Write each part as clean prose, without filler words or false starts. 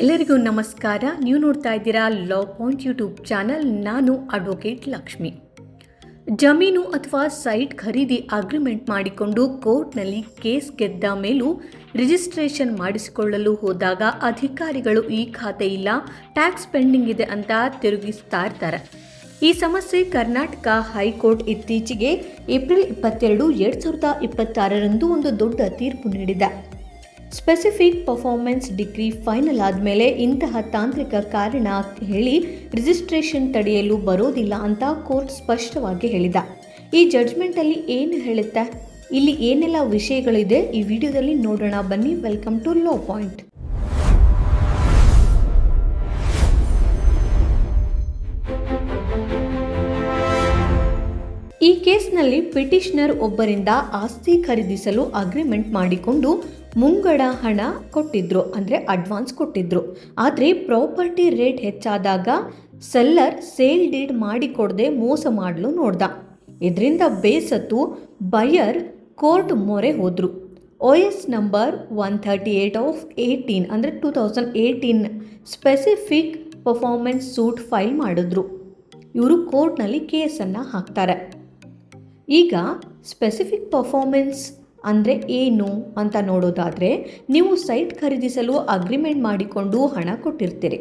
ಎಲ್ಲರಿಗೂ ನಮಸ್ಕಾರ. ನೀವು ನೋಡ್ತಾ ಇದ್ದೀರಾ ಲಾ ಪಾಯಿಂಟ್ ಯೂಟ್ಯೂಬ್ ಚಾನಲ್. ನಾನು ಅಡ್ವೊಕೇಟ್ ಲಕ್ಷ್ಮಿ. ಜಮೀನು ಅಥವಾ ಸೈಟ್ ಖರೀದಿ ಅಗ್ರಿಮೆಂಟ್ ಮಾಡಿಕೊಂಡು ಕೋರ್ಟ್ನಲ್ಲಿ ಕೇಸ್ ಗೆದ್ದ ಮೇಲೂ ರಿಜಿಸ್ಟ್ರೇಷನ್ ಮಾಡಿಸಿಕೊಳ್ಳಲು ಹೋದಾಗ ಅಧಿಕಾರಿಗಳು ಈ ಖಾತೆ ಇಲ್ಲ, ಟ್ಯಾಕ್ಸ್ ಪೆಂಡಿಂಗ್ ಇದೆ ಅಂತ ತಿರುಗಿಸ್ತಾ ಇರ್ತಾರೆ. ಈ ಸಮಸ್ಯೆ ಕರ್ನಾಟಕ ಹೈಕೋರ್ಟ್ ಇತ್ತೀಚೆಗೆ ಏಪ್ರಿಲ್ 22, 2026ರಂದು ಒಂದು ದೊಡ್ಡ ತೀರ್ಪು ನೀಡಿದೆ. ಸ್ಪೆಸಿಫಿಕ್ ಪರ್ಫಾರ್ಮೆನ್ಸ್ ಡಿಗ್ರಿ ಫೈನಲ್ ಆದಮೇಲೆ ಇಂತಹ ತಾಂತ್ರಿಕ ಕಾರಣ ಹೇಳಿ ರಿಜಿಸ್ಟ್ರೇಷನ್ ತಡೆಯಲು ಬರೋದಿಲ್ಲ ಅಂತ ಕೋರ್ಟ್ ಸ್ಪಷ್ಟವಾಗಿ ಹೇಳಿದ. ಈ ಜಡ್ಜ್ಮೆಂಟಲ್ಲಿ ಏನು ಹೇಳುತ್ತೆ, ಇಲ್ಲಿ ಏನೆಲ್ಲ ವಿಷಯಗಳಿದೆ ಈ ವಿಡಿಯೋದಲ್ಲಿ ನೋಡೋಣ ಬನ್ನಿ. Welcome to law point. ಈ ಕೇಸ್ನಲ್ಲಿ ಪಿಟಿಷನರ್ ಒಬ್ಬರಿಂದ ಆಸ್ತಿ ಖರೀದಿಸಲು ಅಗ್ರಿಮೆಂಟ್ ಮಾಡಿಕೊಂಡು ಮುಂಗಡ ಹಣ ಕೊಟ್ಟಿದ್ರು, ಅಂದರೆ ಅಡ್ವಾನ್ಸ್ ಕೊಟ್ಟಿದ್ರು. ಆದರೆ ಪ್ರಾಪರ್ಟಿ ರೇಟ್ ಹೆಚ್ಚಾದಾಗ ಸೆಲ್ಲರ್ ಸೇಲ್ ಡೀಡ್ ಮಾಡಿಕೊಡದೆ ಮೋಸ ಮಾಡಲು ನೋಡ್ದ. ಇದರಿಂದ ಬೇಸತ್ತು ಬಯರ್ ಕೋರ್ಟ್ ಮೊರೆ ಹೋದರು. OS ನಂಬರ್ 138/18 ಅಂದರೆ 2018 ಸ್ಪೆಸಿಫಿಕ್ ಪರ್ಫಾರ್ಮೆನ್ಸ್ ಸೂಟ್ ಫೈಲ್ ಮಾಡಿದ್ರು. ಇವರು ಕೋರ್ಟ್ನಲ್ಲಿ ಕೇಸನ್ನು ಹಾಕ್ತಾರೆ. ಈಗ ಸ್ಪೆಸಿಫಿಕ್ ಪರ್ಫಾರ್ಮೆನ್ಸ್ ಅಂದರೆ ಏನು ಅಂತ ನೋಡೋದಾದರೆ, ನೀವು ಸೈಟ್ ಖರೀದಿಸಲು ಅಗ್ರಿಮೆಂಟ್ ಮಾಡಿಕೊಂಡು ಹಣ ಕೊಟ್ಟಿರ್ತೀರಿ.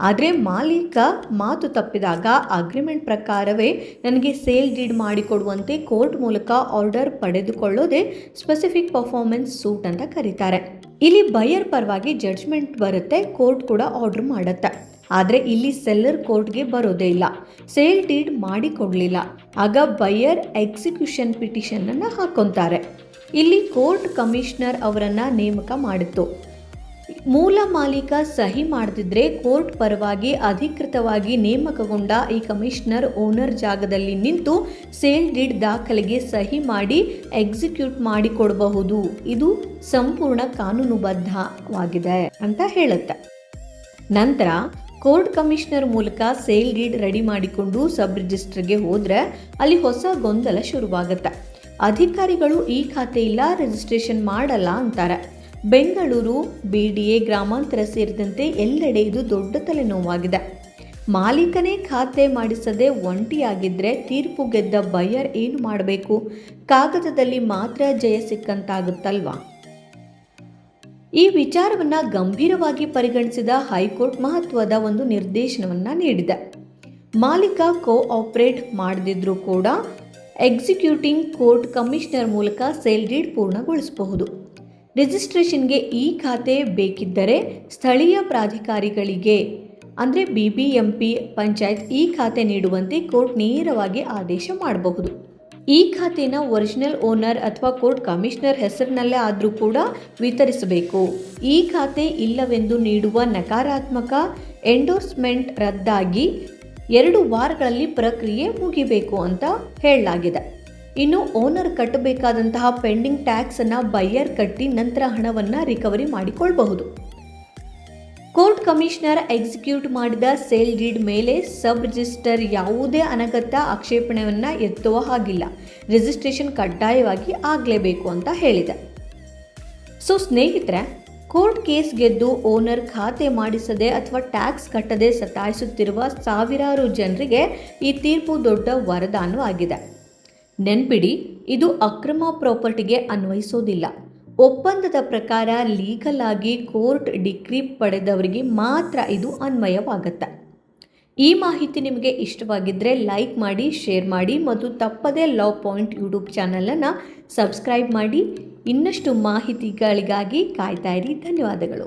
ಆದರೆ ಮಾಲೀಕ ಮಾತು ತಪ್ಪಿದಾಗ ಅಗ್ರಿಮೆಂಟ್ ಪ್ರಕಾರವೇ ನನಗೆ ಸೇಲ್ ಡೀಡ್ ಮಾಡಿಕೊಡುವಂತೆ ಕೋರ್ಟ್ ಮೂಲಕ ಆರ್ಡರ್ ಪಡೆದುಕೊಳ್ಳೋದೇ ಸ್ಪೆಸಿಫಿಕ್ ಪರ್ಫಾರ್ಮೆನ್ಸ್ ಸೂಟ್ ಅಂತ ಕರೀತಾರೆ. ಇಲ್ಲಿ ಬಯರ್ ಪರವಾಗಿ ಜಡ್ಜ್ಮೆಂಟ್ ಬರುತ್ತೆ, ಕೋರ್ಟ್ ಕೂಡ ಆರ್ಡರ್ ಮಾಡುತ್ತೆ. ಆದರೆ ಇಲ್ಲಿ ಸೆಲ್ಲರ್ ಕೋರ್ಟ್ಗೆ ಬರೋದೇ ಇಲ್ಲ, ಸೇಲ್ ಡೀಡ್ ಮಾಡಿಕೊಡಲಿಲ್ಲ. ಆಗ ಬಯರ್ ಎಕ್ಸಿಕ್ಯೂಷನ್ ಪಿಟಿಷನನ್ನು ಹಾಕೊತಾರೆ. ಇಲ್ಲಿ ಕೋರ್ಟ್ ಕಮಿಷನರ್ ಅವರನ್ನು ನೇಮಕ ಮಾಡಿತ್ತು. ಮೂಲ ಮಾಲೀಕ ಸಹಿ ಮಾಡದಿದ್ದರೆ ಕೋರ್ಟ್ ಪರವಾಗಿ ಅಧಿಕೃತವಾಗಿ ನೇಮಕಗೊಂಡ ಈ ಕಮಿಷನರ್ ಓನರ್ ಜಾಗದಲ್ಲಿ ನಿಂತು ಸೇಲ್ ಡೀಡ್ ದಾಖಲೆಗೆ ಸಹಿ ಮಾಡಿ ಎಕ್ಸಿಕ್ಯೂಟ್ ಮಾಡಿಕೊಡಬಹುದು. ಇದು ಸಂಪೂರ್ಣ ಕಾನೂನುಬದ್ಧವಾಗಿದೆ ಅಂತ ಹೇಳುತ್ತೆ. ನಂತರ ಕೋರ್ಟ್ ಕಮಿಷನರ್ ಮೂಲಕ ಸೇಲ್ ಡೀಡ್ ರೆಡಿ ಮಾಡಿಕೊಂಡು ಸಬ್ ರಿಜಿಸ್ಟರ್ಗೆ ಹೋದರೆ ಅಲ್ಲಿ ಹೊಸ ಗೊಂದಲ ಶುರುವಾಗುತ್ತೆ. ಅಧಿಕಾರಿಗಳು ಈ ಖಾತೆ ಇಲ್ಲ, ರಿಜಿಸ್ಟ್ರೇಷನ್ ಮಾಡಲ್ಲ ಅಂತಾರೆ. ಬೆಂಗಳೂರು, BDA, ಗ್ರಾಮಾಂತರ ಸೇರಿದಂತೆ ಎಲ್ಲೆಡೆ ಇದು ದೊಡ್ಡ ತಲೆನೋವಾಗಿದೆ. ಮಾಲೀಕನೇ ಖಾತೆ ಮಾಡಿಸದೆ ಒಂಟಿಯಾಗಿದ್ದರೆ ತೀರ್ಪು ಗೆದ್ದ ಬಯರ್ ಏನು ಮಾಡಬೇಕು? ಕಾಗದದಲ್ಲಿ ಮಾತ್ರ ಜಯ ಸಿಕ್ಕಂತಾಗುತ್ತಲ್ವಾ? ಈ ವಿಚಾರವನ್ನು ಗಂಭೀರವಾಗಿ ಪರಿಗಣಿಸಿದ ಹೈಕೋರ್ಟ್ ಮಹತ್ವದ ಒಂದು ನಿರ್ದೇಶನವನ್ನು ನೀಡಿದೆ. ಮಾಲೀಕ ಕೋಆಪರೇಟ್ ಮಾಡದಿದ್ರೂ ಕೂಡ ಎಕ್ಸಿಕ್ಯೂಟಿಂಗ್ ಕೋರ್ಟ್ ಕಮಿಷನರ್ ಮೂಲಕ ಸೇಲ್ ಡೀಡ್ ಪೂರ್ಣಗೊಳಿಸಬಹುದು. ರಿಜಿಸ್ಟ್ರೇಷನ್ಗೆ ಈ ಖಾತೆ ಬೇಕಿದ್ದರೆ ಸ್ಥಳೀಯ ಪ್ರಾಧಿಕಾರಿಗಳಿಗೆ ಅಂದರೆ BBMP, ಪಂಚಾಯತ್ ಈ ಖಾತೆ ನೀಡುವಂತೆ ಕೋರ್ಟ್ ನೇರವಾಗಿ ಆದೇಶ ಮಾಡಬಹುದು. ಈ ಖಾತೆನ ಒರಿಜಿನಲ್ ಓನರ್ ಅಥವಾ ಕೋರ್ಟ್ ಕಮಿಷನರ್ ಹೆಸರಿನಲ್ಲೇ ಆದರೂ ಕೂಡ ವಿತರಿಸಬೇಕು. ಈ ಖಾತೆ ಇಲ್ಲವೆಂದು ನೀಡುವ ನಕಾರಾತ್ಮಕ ಎಂಡೋರ್ಸ್ಮೆಂಟ್ ರದ್ದಾಗಿ 2 ವಾರಗಳಲ್ಲಿ ಪ್ರಕ್ರಿಯೆ ಮುಗಿಬೇಕು ಅಂತ ಹೇಳಲಾಗಿದೆ. ಇನ್ನು ಓನರ್ ಕಟ್ಟಬೇಕಾದಂತಹ ಪೆಂಡಿಂಗ್ ಟ್ಯಾಕ್ಸನ್ನು ಬಯ್ಯರ್ ಕಟ್ಟಿ ನಂತರ ಹಣವನ್ನು ರಿಕವರಿ ಮಾಡಿಕೊಳ್ಳಬಹುದು. ಕೋರ್ಟ್ ಕಮಿಷನರ್ ಎಕ್ಸಿಕ್ಯೂಟ್ ಮಾಡಿದ ಸೇಲ್ ಡೀಡ್ ಮೇಲೆ ಸಬ್ ರಿಜಿಸ್ಟರ್ ಯಾವುದೇ ಅನಗತ್ಯ ಆಕ್ಷೇಪಣೆಯನ್ನು ಎತ್ತುವ ಹಾಗಿಲ್ಲ. ರಿಜಿಸ್ಟ್ರೇಷನ್ ಕಡ್ಡಾಯವಾಗಿ ಆಗಲೇಬೇಕು ಅಂತ ಹೇಳಿದೆ. ಸೊ ಸ್ನೇಹಿತರೆ, ಕೋರ್ಟ್ ಕೇಸ್ ಗೆದ್ದು ಓನರ್ ಖಾತೆ ಮಾಡಿಸದೆ ಅಥವಾ ಟ್ಯಾಕ್ಸ್ ಕಟ್ಟದೆ ಸತಾಯಿಸುತ್ತಿರುವ ಸಾವಿರಾರು ಜನರಿಗೆ ಈ ತೀರ್ಪು ದೊಡ್ಡ ವರದಾನವಾಗಿದೆ. ನೆನ್ಪಿಡಿ, ಇದು ಅಕ್ರಮ ಪ್ರಾಪರ್ಟಿಗೆ ಅನ್ವಯಿಸೋದಿಲ್ಲ. ಒಪ್ಪಂದದ ಪ್ರಕಾರ ಲೀಗಲ್ ಆಗಿ ಕೋರ್ಟ್ ಡಿಗ್ರಿ ಪಡೆದವರಿಗೆ ಮಾತ್ರ ಇದು ಅನ್ವಯವಾಗುತ್ತೆ. ಈ ಮಾಹಿತಿ ನಿಮಗೆ ಇಷ್ಟವಾಗಿದ್ದರೆ ಲೈಕ್ ಮಾಡಿ, ಶೇರ್ ಮಾಡಿ ಮತ್ತು ತಪ್ಪದೇ ಲಾ ಪಾಯಿಂಟ್ ಯೂಟ್ಯೂಬ್ ಚಾನಲನ್ನು ಸಬ್ಸ್ಕ್ರೈಬ್ ಮಾಡಿ. ಇನ್ನಷ್ಟು ಮಾಹಿತಿಗಳಿಗಾಗಿ ಕಾಯ್ತಾ ಇರಿ. ಧನ್ಯವಾದಗಳು.